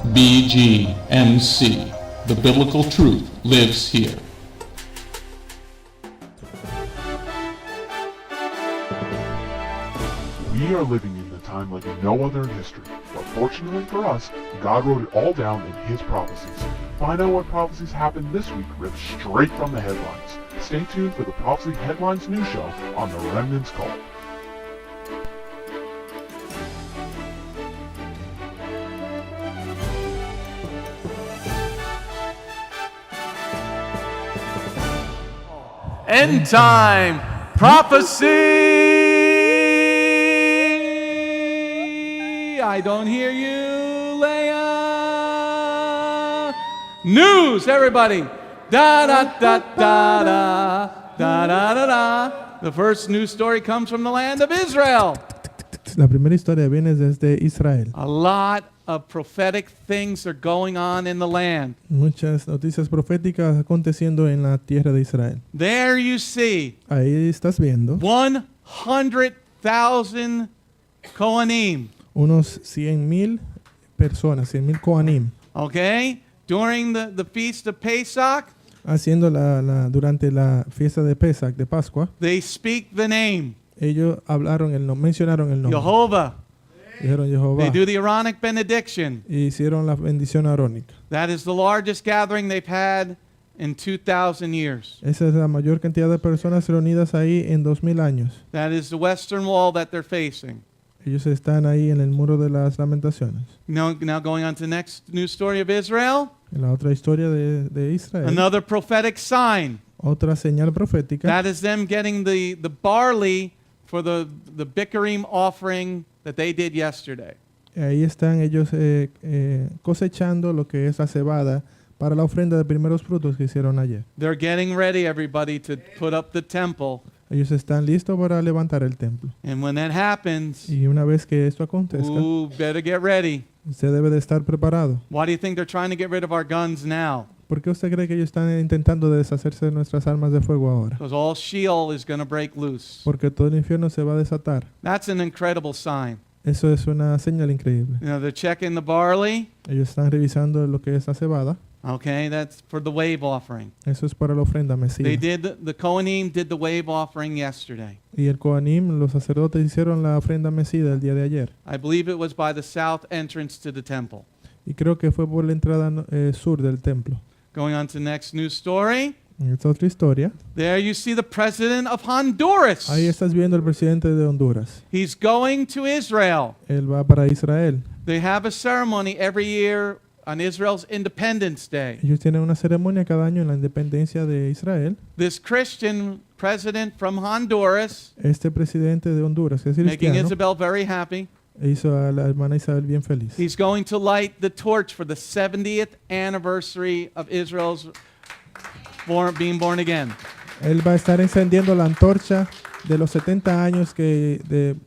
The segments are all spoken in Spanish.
Bgmc. The biblical truth lives here. We are living in a time like no other in history, but fortunately for us, God wrote it all down in His prophecies. Find out what prophecies happened this week ripped straight from the headlines. Stay tuned for the Prophecy Headlines news show on the Remnant's Call. End time prophecy. I don't hear you, Leah. News, everybody. Da da da da da da da da da. The first news story comes from the land of Israel. La primera historia viene desde Israel. A lot of prophetic things are going on in the land. Muchas noticias proféticas aconteciendo en la tierra de Israel. There you see. Ahí estás viendo 100,000 Kohanim. unos 100,000 personas, 100,000 Kohanim. Okay? During the feast of Pesach, Haciendo durante la fiesta de Pesach, de Pascua, they speak the name. ellos mencionaron el nombre. Jehovah. Dijeron Jehová. They do the Aaronic benediction. Y hicieron la bendición arónica. That is the largest gathering they've had in 2,000 years. Esa es la mayor cantidad de personas reunidas ahí en 2000 años. That is the western wall that they're facing. Ellos están ahí en el muro de las lamentaciones. Now going on to the next news story of Israel. En la otra historia de Israel. Another prophetic sign. Otra señal profética. That is them getting the barley for the Bgmc offering that they did yesterday. Ahí están ellos cosechando lo que es la cebada para la ofrenda de primeros frutos que hicieron ayer. They're getting ready, everybody, to put up the temple. Ellos están listos para levantar el templo. And when that happens, Y una vez que esto acontezca, better get ready. usted debe de estar preparado. Why do you think they're trying to get rid of our guns now? ¿Por qué usted cree que ellos están intentando deshacerse de nuestras armas de fuego ahora? Because all Sheol is going to break loose. Porque todo el infierno se va a desatar. That's an incredible sign. Eso es una señal increíble. You know, they're checking the barley. Ellos están revisando lo que es la cebada. Okay, that's for the wave offering. Eso es para la ofrenda mesía. The Kohanim did the wave offering yesterday. Y el Kohanim, los sacerdotes hicieron la ofrenda mesida el día de ayer. I believe it was by the south entrance to the temple. Y creo que fue por la entrada sur del templo. Going on to the next news story. En esta otra historia, There you see the president of Honduras. ahí estás viendo el presidente de Honduras. He's going to Israel. Él va para Israel. They have a ceremony every year on Israel's Independence Day. Ellos tienen una ceremonia cada año en la independencia de Israel. This Christian president from Honduras, Este presidente de Honduras, que es making cristiano, Isabel very happy, hizo a la hermana Isabel bien feliz. he's going to light the torch for the 70th anniversary of Israel's being born again. Él va a estar encendiendo la antorcha de los 70 años del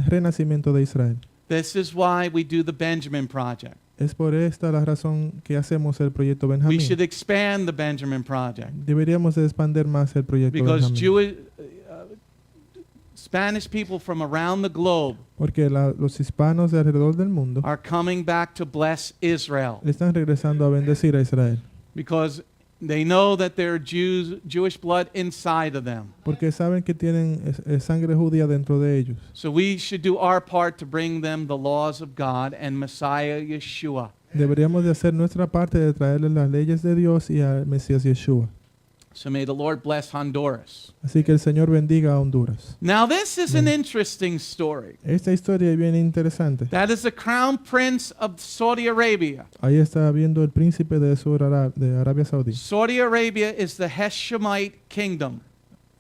renacimiento de Israel. This is why we do the Benjamin Project. Es por esta la razón que hacemos el proyecto We Benjamín. should expand the Benjamin Project Deberíamos de expandir más el proyecto because Benjamín. Spanish people from around the globe Porque los hispanos de alrededor del mundo are coming back to bless Israel le están regresando a bendecir a Israel. because they know that there are Jewish blood inside of them. Porque saben que tienen sangre judía dentro de ellos. So we should do our part to bring them the laws of God and Messiah Yeshua. Deberíamos de hacer nuestra parte de traerles las leyes de Dios y al Mesías Yeshua. So may the Lord bless Honduras. Así que el Señor bendiga a Honduras. Now this is an interesting story. Esta historia es bien interesante. That is the crown prince of Saudi Arabia. Ahí está viendo el príncipe de Arabia Saudí. Saudi Arabia is the Hashemite kingdom.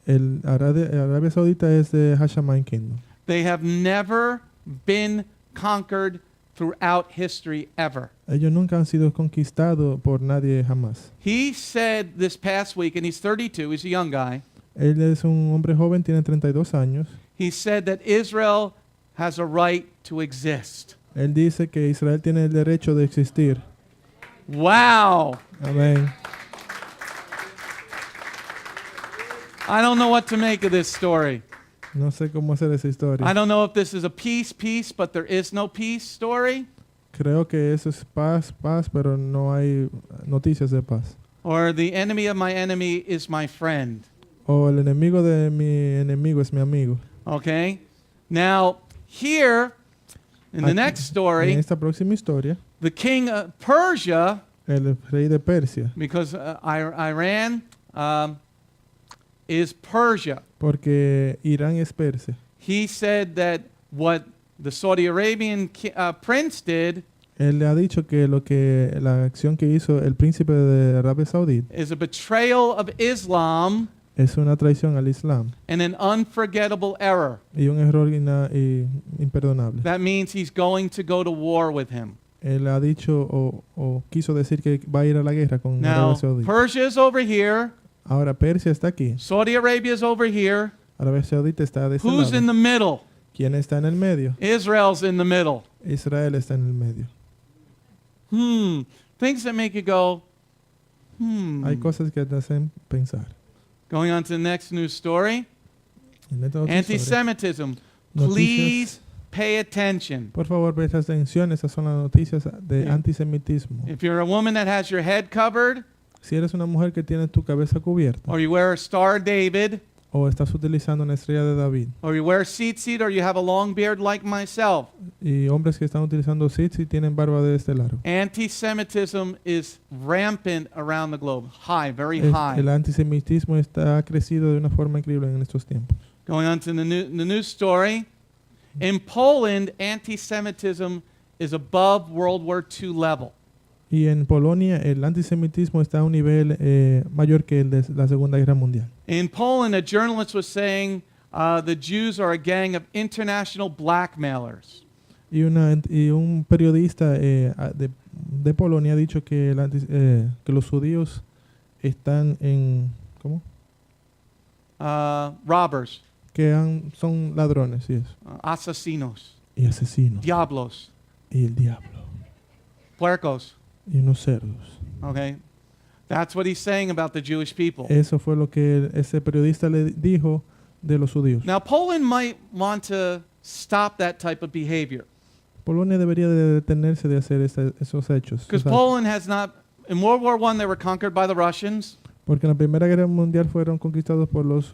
Arabia Saudita es de Hashemite Kingdom. They have never been conquered throughout history ever. Ellos nunca han sido conquistados por nadie jamás. He said this past week, and he's 32, he's a young guy. Él es un hombre joven, tiene 32 años. He said that Israel has a right to exist. Él dice que Israel tiene el derecho de existir. Wow. Amén. I don't know what to make of this story. No sé cómo hacer esa historia. I don't know if this is a peace, but there is no peace story. Creo que eso es paz, paz, pero no hay noticias de paz. Or the enemy of my enemy is my friend. O el enemigo de mi enemigo es mi amigo. Okay? Now, here, in the Aquí, next en story, esta próxima historia, the king of Persia, el rey de Persia, because Iran is Persia, porque Irán es Persia. he said that what the Saudi Arabian prince did Él le ha dicho que la acción que hizo el príncipe de Arabia Saudita is a betrayal of Islam es una traición al Islam and an unforgettable error. y un error imperdonable. That means he's going to go to war with him. Él ha dicho o quiso decir que va a ir a la guerra con Now, Arabia Saudita. Persia is over here, Ahora Persia está aquí, Saudi Arabia is over here. Arabia Saudita está de ese Who's in lado. the middle? ¿Quién está en el medio? Israel's in the middle. Israel está en el medio. Things that make you go, Hay cosas que te hacen pensar. Going on to the next news story. En esta otra historia, Anti-Semitism. Noticias. Please pay attention. por favor, presta atención. Esas son las noticias de antisemitismo. If you're a woman that has your head covered, Si eres una mujer que tiene tu cabeza cubierta, or you wear a Star of David, o estás utilizando una estrella de David, or you wear a tzitzit, or you have a long beard like myself, y hombres que están utilizando tzitz y tienen barba de este largo. anti-Semitism is rampant around the globe. High, very El high. antisemitismo ha crecido de una forma increíble en estos tiempos. Going on to the news story. In Poland, anti-Semitism is above World War II level. Y en Polonia el antisemitismo está a un nivel mayor que el de la Segunda Guerra Mundial. In Poland, a journalist was saying the Jews are a gang of international blackmailers. Y un periodista de Polonia ha dicho que, que los judíos están en... ¿Cómo? Robbers, Son ladrones y eso. asesinos, Y asesinos. diablos, Y el diablo. puercos. Y unos cerdos. Okay? That's what he's saying about the Jewish people. Eso fue lo que ese periodista le dijo de los judíos. Now, Poland might want to stop that type of behavior. Polonia debería de detenerse de hacer esos hechos. Because Poland has not, in World War I, they were conquered by the Russians. Porque en la Primera Guerra Mundial fueron conquistados por los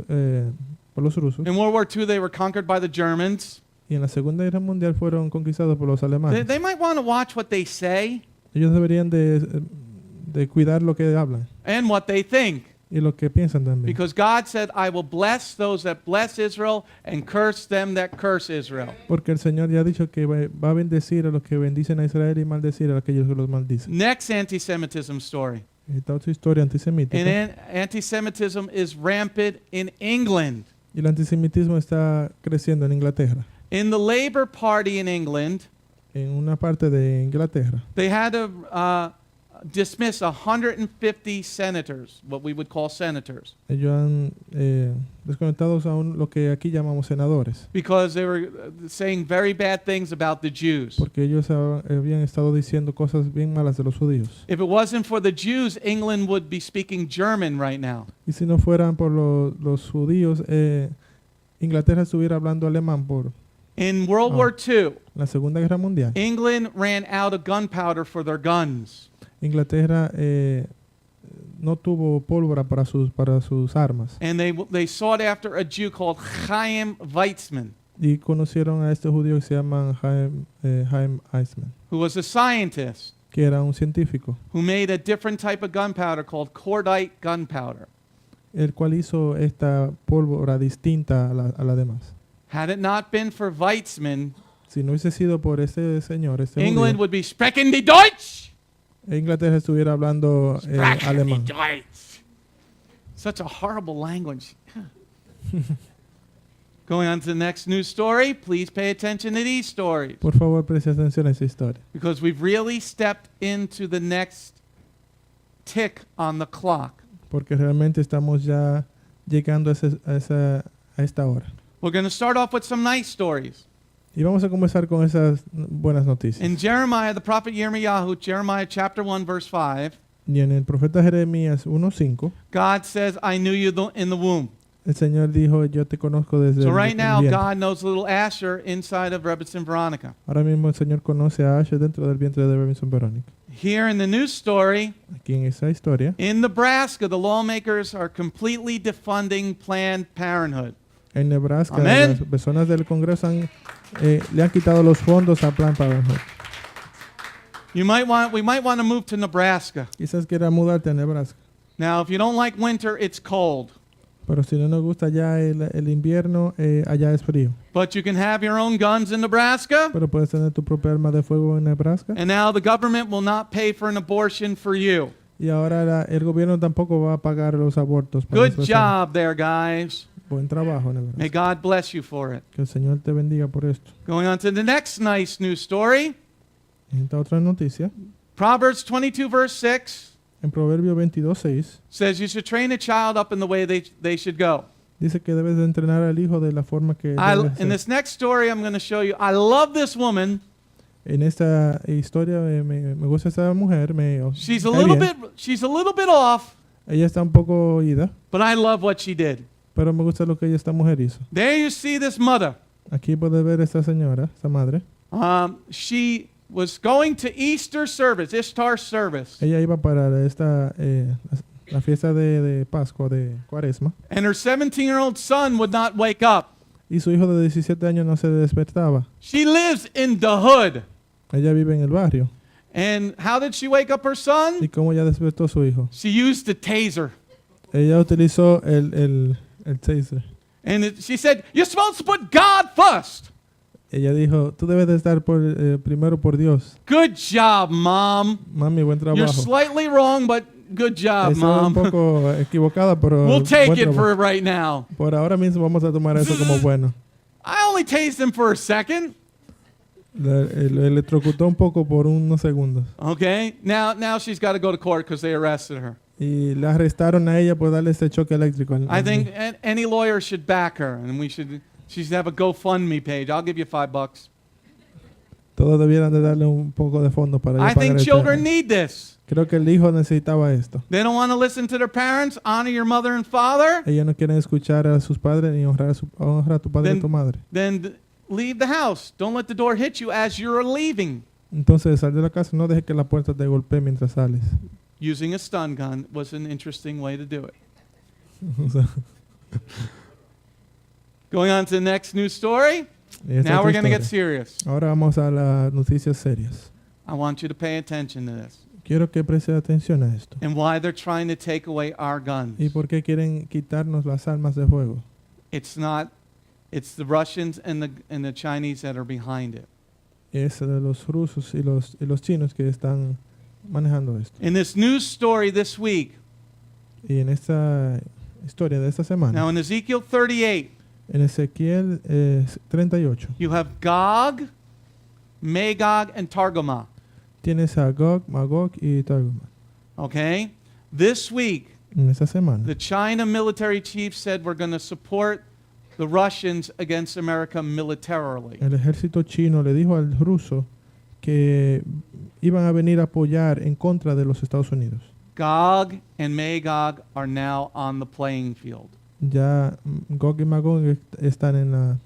rusos. In World War II, they were conquered by the Germans. Y en la Segunda Guerra Mundial fueron conquistados por los alemanes. They might want to watch what they say Ellos deberían de cuidar lo que hablan and what they think. y lo que piensan también. Because God said, I will bless those that bless Israel and curse them that curse Israel. Porque el Señor ya ha dicho que va a bendecir a los que bendicen a Israel y maldecir a aquellos que los maldicen. Next anti-Semitism story. Esta otra historia antisemítica. And anti-Semitism is rampant in England. Y el antisemitismo está creciendo en Inglaterra. In the Labour Party in England, En una parte de Inglaterra, they had to dismiss 150 senators, what we would call senators, ellos han desconectados a lo que aquí llamamos senadores. because they were saying very bad things about the Jews. Porque ellos habían estado diciendo cosas bien malas de los judíos. If it wasn't for the Jews, England would be speaking German right now. Y si no fueran por los judíos, Inglaterra estuviera hablando alemán por In World War II, la Segunda Guerra Mundial. England ran out of gunpowder for their guns. Inglaterra no tuvo pólvora para sus armas. And they sought after a Jew called Chaim Weizmann, Y conocieron a este judío que se llama Chaim Weizmann, who was a scientist que era un científico, who made a different type of gunpowder called cordite gunpowder. el cual hizo esta pólvora distinta a la demás. Had it not been for Weizmann, Si no hubiese sido por este señor, este England judío, would be sprechen die Deutsch. Inglaterra estuviera hablando Sprechen die alemán. Deutsch. Such a horrible language. Going on to the next news story, please pay attention to these stories, Por favor, preste atención a esa historia. because we've really stepped into the next tick on the clock. Porque realmente estamos ya llegando a esta hora. We're going to start off with some nice stories. Y vamos a comenzar con esas buenas noticias. In Jeremiah, the prophet Yirmiyahu, Jeremiah chapter 1, verse 5, Y en el profeta Jeremías 1:5, God says, I knew you in the womb. El Señor dijo, yo te conozco desde So el right now, vientre. God knows little Asher inside of Rebbetzin Veronica. Ahora mismo el Señor conoce a Asher dentro del vientre de Robinson Verónica. Here in the news story, Aquí en esa historia, in Nebraska, the lawmakers are completely defunding Planned Parenthood. en Nebraska, Amén. las personas del Congreso le han quitado los fondos a Planned Parenthood. We might want to move to Nebraska. Quizás quiera mudarte a Nebraska. Now, if you don't like winter, it's cold. Pero si no nos gusta ya el invierno, allá es frío. But you can have your own guns in Nebraska. Pero puedes tener tu propia arma de fuego en Nebraska. And now the government will not pay for an abortion for you. Y ahora el gobierno tampoco va a pagar los abortos. para las Good personas. job there, guys. Buen trabajo, Nebraska. May God bless you for it. Que el Señor te bendiga por esto. Going on to the next nice news story. En esta otra noticia, Proverbs 22 verse 6 en Proverbio 22:6, says you should train a child up in the way they should go. dice que debes de entrenar al hijo de la forma que debe In ser. this next story I'm going to show you, I love this woman. En esta historia me gusta esta mujer. She's a cae little bien. bit off, Ella está un poco oída, but I love what she did. pero me gusta lo que esta mujer hizo. There you see this mother. Aquí puedes ver esta señora, esta madre. She was going to Easter service, Ishtar service. Ella iba para la fiesta de Pascua, de Cuaresma, And her 17-year-old son would not wake up. y su hijo de 17 años no se despertaba. She lives in the hood. Ella vive en el barrio. And how did she wake up her son? ¿Y cómo ella despertó a su hijo? She used the taser. Ella utilizó el taser. And she said, you're supposed to put God first. Ella dijo, tú debes de estar primero por Dios. Good job, Mom. Mami, buen You're trabajo. slightly wrong, but good job, Estaba un Mom. poco equivocada, pero We'll take buen it trabajo. for right now. Por ahora mismo vamos a tomar eso como bueno. I only tased him for a second. Le electrocutó un poco por unos segundos. Okay, now she's got to go to court because they arrested her. Y la arrestaron a ella por darle ese choque eléctrico. I think any lawyer should back her, and she should have a GoFundMe page. I'll give you $5. Todos debieran de darle un poco de fondo para ella I pagar think el children tema. need this. Creo que el hijo necesitaba esto. They don't want to listen to their parents. Honor your mother and father. Ellos no quieren escuchar a sus padres ni honrar a tu padre y a tu madre. Then leave the house. Don't let the door hit you as you're leaving. Entonces, sal de la casa, no dejes que la puerta te golpee mientras sales. Using a stun gun was an interesting way to do it. O sea, Going on to the next news story. y esta Now otra we're going to get historia. serious. Ahora vamos a las noticias serias. I want you to pay attention to this Quiero que preste atención a esto. and why they're trying to take away our guns. ¿Y por qué quieren quitarnos las armas de fuego? It's the Russians and the Chinese that are behind it. Es de los rusos y los chinos que están manejando esto. In this news story this week, Y en esta historia de esta semana, now in Ezekiel 38, en Ezequiel 38, you have Gog, Magog, and Targoma. tienes a Gog, Magog y Targuma. Okay? This week, En esta semana, the China military chief said we're going to support the Russians against America militarily. el ejército chino le dijo al ruso que iban a venir a apoyar en contra de los Estados Unidos. Gog and Magog are now on the playing field. Ya Gog y Magog están en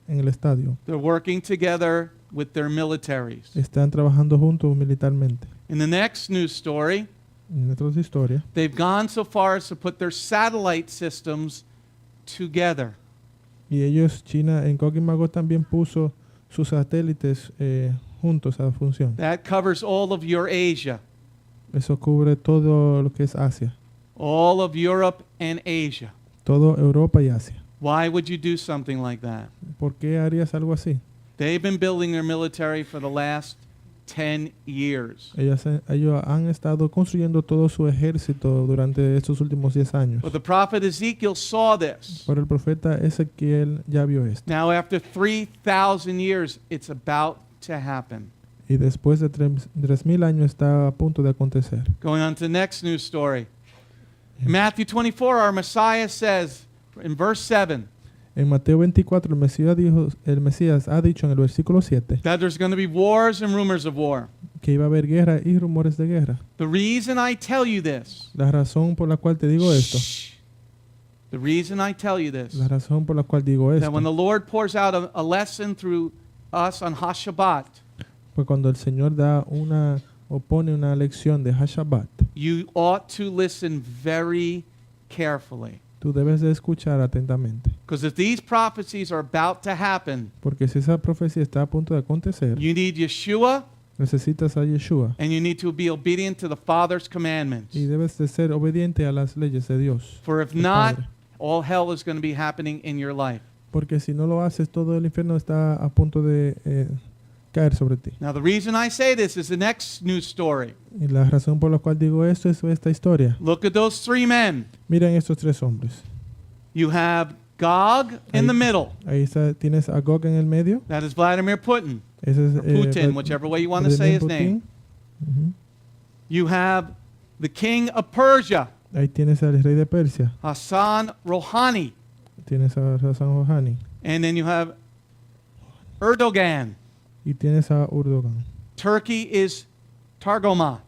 el estadio. They're working together with their militaries. Están trabajando juntos militarmente. In the next news story, En otras historias, they've gone so far as to put their satellite systems together. y ellos, China, en Gog y Magog también puso sus satélites juntos a función. That covers all of Eurasia, Eso cubre todo lo que es Asia, all of Europe and Asia. todo Europa y Asia. Why would you do something like that? ¿Por qué harías algo así? They've been building their military for the last 10 years. Ellos han estado construyendo todo su ejército durante estos últimos 10 años. But the prophet Ezekiel saw this. Pero el profeta Ezequiel ya vio esto. Now, after 3,000 years, it's about to happen. Y después de 3,000 años está a punto de acontecer. Going on to the next news story. In Matthew 24, our Messiah says, in verse 7, En Mateo 24, el Mesías ha dicho en el versículo 7 that there's going to be wars and rumors of war. que iba a haber guerra y rumores de guerra. The reason I tell you this, La razón por la cual te digo esto, shh, The reason I tell you this, La razón por la cual digo that esto, when the Lord pours out a lesson through us on HaShabbat, pues cuando el Señor da una o pone una lección de Hashabbat, you ought to listen very carefully. tú debes de escuchar atentamente. Because if these prophecies are about to happen, Porque si esa profecía está a punto de acontecer, you need Yeshua necesitas a Yeshua and you need to be obedient to the Father's commandments. y debes de ser obediente a las leyes de Dios. For if el not, Padre. all hell is going to be happening in your life. Porque si no lo haces, todo el infierno está a punto de caer sobre ti. Now, the reason I say this is the next news story. Y la razón por la cual digo esto es esta historia. Look at those three men. Miren estos tres hombres. You have Gog in the middle. Ahí está, tienes a Gog en el medio. That is Vladimir Putin. Ese es Or Putin, Vlad- whichever way you want to say his Vladimir name. Putin. Ujú. You have the king of Persia, Ahí tienes al rey de Persia. Hassan Rouhani. Tienes a Hassan Rouhani. And then you have Erdogan. Y tienes a Erdogan. Turkey is Targoma.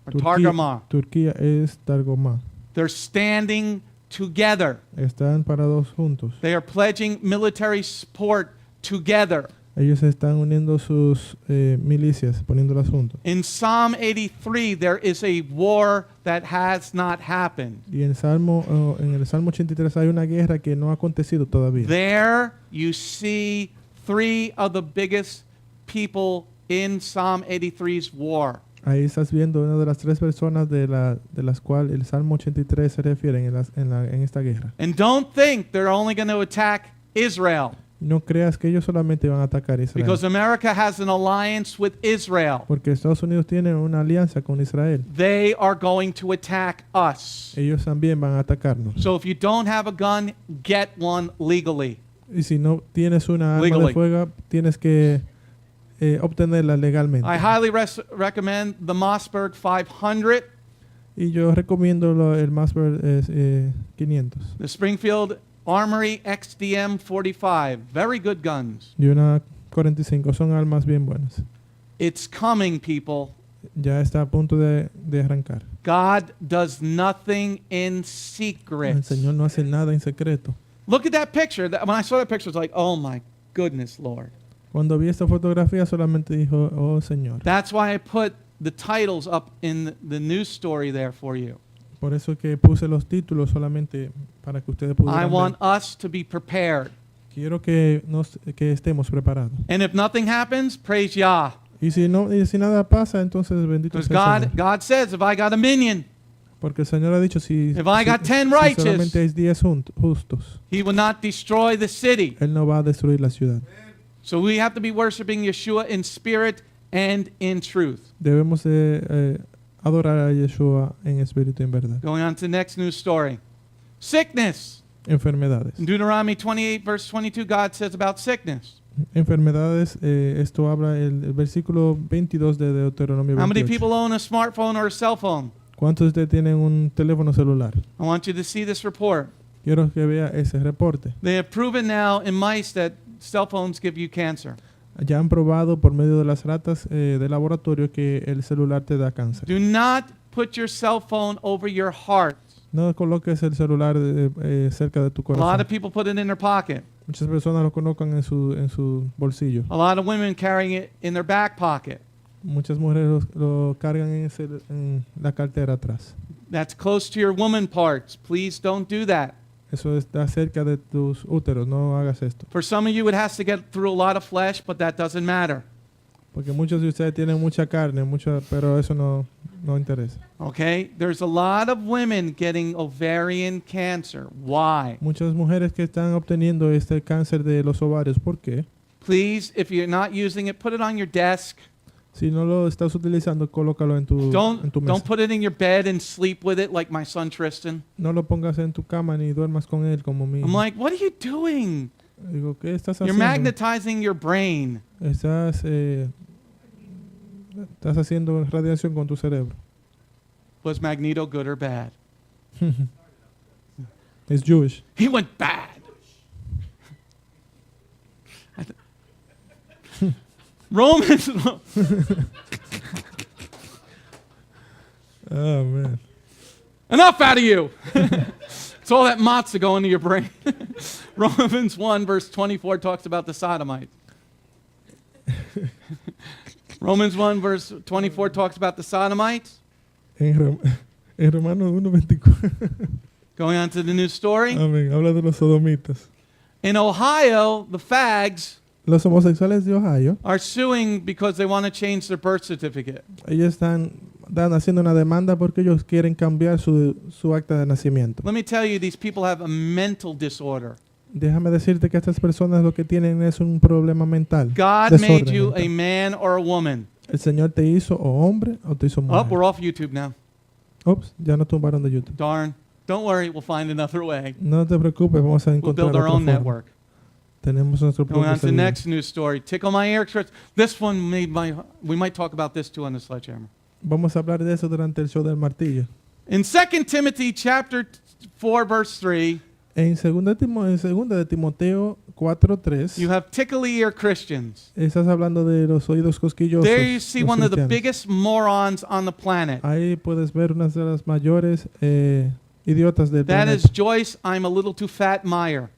Or Targama. Turquía es Targoma. They're standing together. Están parados juntos. They are pledging military support together. Ellos están uniendo sus milicias, poniéndolas juntos. In Psalm 83, there is a war that has not happened. Y en el Salmo 83 hay una guerra que no ha acontecido todavía. There you see three of the biggest people in Psalm 83's war. Ahí estás viendo una de las tres personas de las cuales el Salmo 83 se refiere en esta guerra. And don't think they're only going to attack Israel, No creas que ellos solamente van a atacar a Israel. because America has an alliance with Israel. Porque Estados Unidos tiene una alianza con Israel. They are going to attack us. Ellos también van a atacarnos. So if you don't have a gun, get one legally. Y si no tienes una arma Legally. de fuego, tienes que obtenerla legalmente. I highly recommend the Mossberg 500, Y yo recomiendo el Mossberg 500 the Springfield Armory XDM 45. Very good guns. y una 45. Son armas bien buenas. It's coming, people. Ya está a punto de arrancar. God does nothing in El secret. Señor no hace nada en secreto. Look at that picture. When I saw that picture, I was like, oh my goodness, Lord. Cuando vi esta fotografía solamente dijo, oh Señor. That's why I put the titles up in the news story there for you. Por eso que puse los títulos solamente para que ustedes I pudieran want ver. us to be prepared. Quiero que estemos preparados. And if nothing happens, praise Yah. Y si nada pasa, entonces bendito Because sea el Señor. God says, if I got a minion, Porque el Señor ha dicho, si If I got 10 si righteous, solamente hay 10 justos, He will not destroy the city. Él no va a destruir la ciudad. So we have to be worshiping Yeshua in spirit and in truth. Debemos de adorar a Yeshua en espíritu y en verdad. Going on to the next news story. Sickness. Enfermedades. In Deuteronomy 28, verse 22, God says about sickness. Enfermedades, esto habla el versículo 22 de Deuteronomio How many 28. people own a smartphone or a cell phone? ¿Cuántos de ustedes tienen un teléfono celular? I want you to see this report. Quiero que vea ese reporte. They have proven now in mice that cell phones give you cancer. Ya han probado por medio de las ratas de laboratorio que el celular te da cáncer. Do not put your cell phone over your heart. No coloques el celular cerca de tu A lot corazón. of people put it in their pocket. Muchas personas lo colocan en su bolsillo. A lot of women carrying it in their back pocket. Muchas mujeres lo cargan en la cartera atrás. That's close to your woman parts. Please don't do that. Eso está cerca de tus úteros. No hagas esto. For some of you, it has to get through a lot of flesh, but that doesn't matter. Porque muchos de ustedes tienen mucha carne, pero eso no interesa. Okay? There's a lot of women getting ovarian cancer. Why? Muchas mujeres que están obteniendo este cáncer de los ovarios. ¿Por qué? Please, if you're not using it, put it on your desk. Si no lo estás utilizando, colócalo en tu mesa. Don't put it in your bed and sleep with it like my son Tristan. No lo pongas en tu cama ni duermas con él como mi. I'm like, what are you doing? Digo, ¿qué estás You're haciendo? magnetizing your brain. Estás haciendo radiación con tu cerebro. Was Magneto good or bad? Es Jewish. He went bad. Romans. Oh, man. Enough out of you. It's all that matzah going to your brain. Romans 1 verse 24 talks about the Sodomites. Romans 1 verse 24 talks about the Sodomites. En Romanos 1:24. Going on to the new story. Amén. Habla de los sodomitas. In Ohio, the fags Los homosexuales de Ohio, are suing because they want to change their birth certificate. ellos están haciendo una demanda porque ellos quieren cambiar su acta de nacimiento. Let me tell you, these people have a mental disorder. Déjame decirte que estas personas lo que tienen es un problema mental. God desorden made you mental. a man or a woman. El Señor te hizo o hombre o te hizo Oh, mujer. we're off YouTube now. Ups, ya no tumbaron de YouTube. Darn. Don't worry, we'll find another way. No te preocupes, vamos a We'll encontrar build our otra own forma. network. Tenemos nuestro Going propio on to the servidor. next news story. Tickle my ear express. This one we might talk about this too on the sledgehammer. Vamos a hablar de eso durante el show del martillo. In 2 Timothy chapter 4 verse 3, En 2 de Timoteo 4:3 you have tickle ear Christians. estás hablando de los oídos cosquillosos. There you see los one of the cristianos. biggest morons on the planet. Ahí puedes ver una de las mayores idiotas del That planeta. is Joyce, I'm a little too fat Meyer.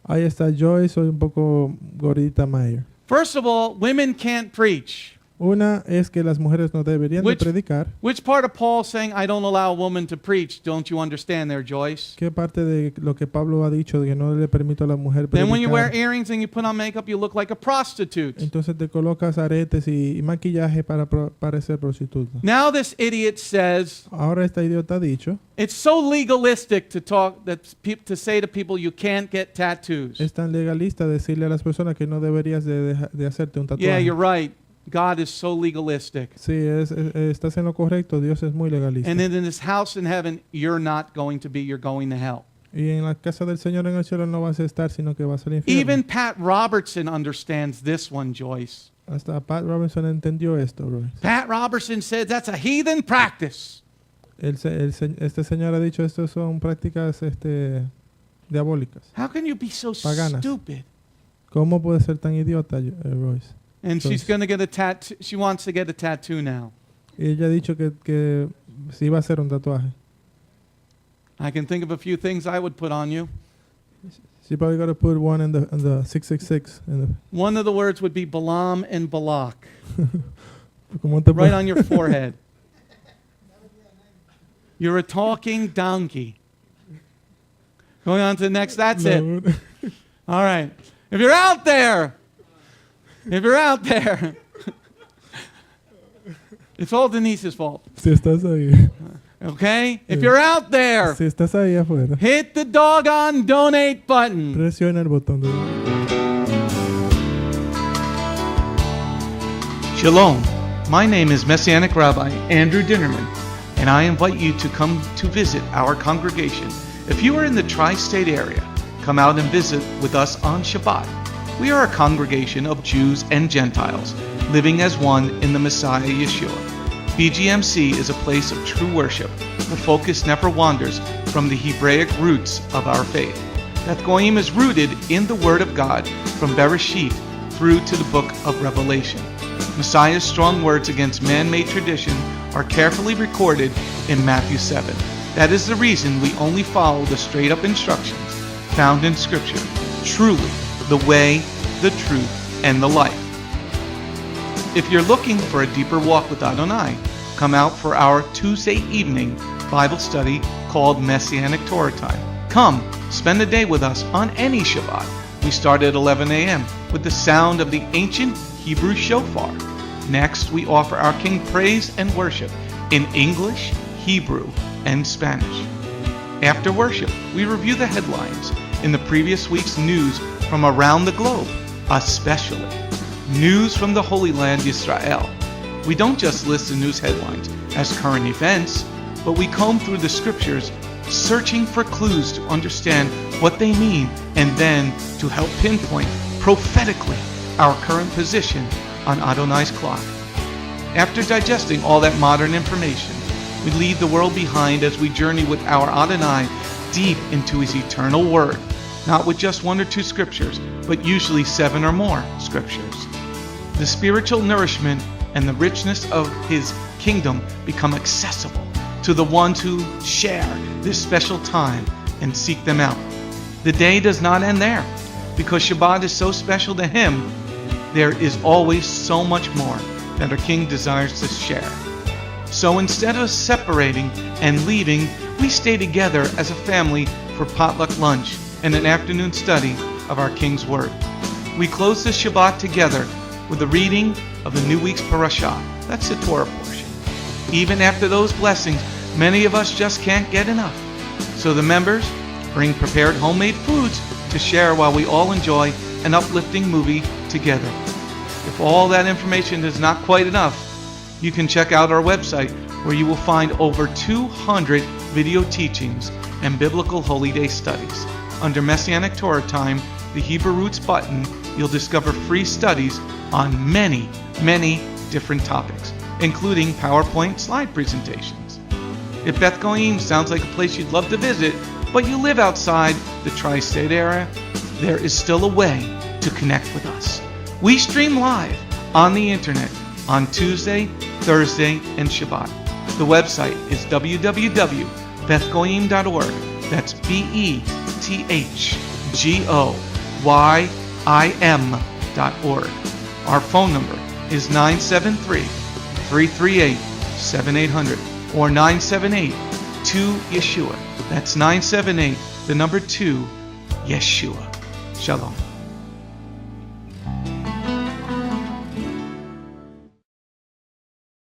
Ahí está Joyce, soy un poco gordita Mayer. First of all, women can't preach. Una es que las mujeres no deberían de Which- predicar. Which part of Paul saying, I don't allow a woman to preach, don't you understand there, Joyce? ¿Qué parte de lo que Pablo ha dicho de que no le permito a la mujer Then when you wear predicar? earrings and you put on makeup, you look like a prostitute. Entonces te colocas aretes y maquillaje para parecer prostituta. Now this idiot says, Ahora esta idiota ha dicho, it's so legalistic to talk to say to people you can't get tattoos. es tan legalista decirle a las personas que no deberías de hacerte un tatuaje. Yeah, you're right. God is so legalistic. Sí, estás en lo correcto. Dios es muy legalista. And then in this house in heaven, you're not going to be, you're going to hell. Y en la casa del Señor en el cielo no vas a estar, sino que vas al infierno. Even Pat Robertson understands this one, Joyce. Hasta Pat Robinson entendió esto, bro. Pat Robertson said that's a heathen practice. Este señor ha dicho esto son prácticas diabólicas. How can you be so Paganas. stupid? ¿Cómo puede ser tan idiota, Royce? And she's Entonces- going to get a tattoo. She wants to get a tattoo now. Y ella ha dicho que sí va a hacer un tatuaje. I can think of a few things I would put on you. She probably got to put one in the 666. One of the words would be Balaam and Balak, ¿Cómo te right pon- on your forehead. You're a talking donkey. Going on to the next, that's it. No. All right. If you're out there, it's all Denise's fault. Si estás ahí, Okay? If you're out there, si estás ahí afuera, hit the doggone donate button. presiona el botón de... Shalom. My name is Messianic Rabbi Andrew Dinnerman, and I invite you to come to visit our congregation. If you are in the tri-state area, come out and visit with us on Shabbat. We are a congregation of Jews and Gentiles, living as one in the Messiah Yeshua. Bgmc is a place of true worship. The focus never wanders from the Hebraic roots of our faith. That Goyim is rooted in the Word of God from Bereshit through to the book of Revelation. Messiah's strong words against man-made tradition are carefully recorded in Matthew 7. That is the reason we only follow the straight-up instructions found in Scripture. Truly, the way, the truth, and the life. If you're looking for a deeper walk with Adonai, come out for our Tuesday evening Bible study called Messianic Torah Time. Come, spend the day with us on any Shabbat. We start at 11 a.m. with the sound of the ancient Hebrew shofar. Next, we offer our King praise and worship in English, Hebrew, and Spanish. After worship, we review the headlines in the previous week's news from around the globe, especially news from the Holy Land, Israel. We don't just list the news headlines as current events, but we comb through the scriptures, searching for clues to understand what they mean and then to help pinpoint prophetically our current position on Adonai's clock. After digesting all that modern information, we leave the world behind as we journey with our Adonai deep into his eternal word, not with just 1 or 2 scriptures, but usually 7 or more scriptures. The spiritual nourishment and the richness of his kingdom become accessible to the ones who share this special time and seek them out. The day does not end there. Because Shabbat is so special to Him, there is always so much more that our King desires to share. So instead of separating and leaving, we stay together as a family for potluck lunch and an afternoon study of our King's Word. We close the Shabbat together with the reading of the new week's parashah. That's the Torah portion. Even after those blessings, many of us just can't get enough. So the members bring prepared homemade foods to share while we all enjoy an uplifting movie together. If all that information is not quite enough, you can check out our website where you will find over 200 video teachings and biblical holy day studies. Under Messianic Torah Time, the Hebrew Roots button, you'll discover free studies on many different topics, including PowerPoint slide presentations. If Beth Goyim sounds like a place you'd love to visit, but you live outside the tri-state area, there is still a way to connect with us. We stream live on the internet on Tuesday, Thursday, and Shabbat. The website is www.bethgoyim.org. That's BETHGOYIM.org. Our phone number is 973-338-7800 or 978-2-YESHUA. That's 978, the number 2, Yeshua. Shalom.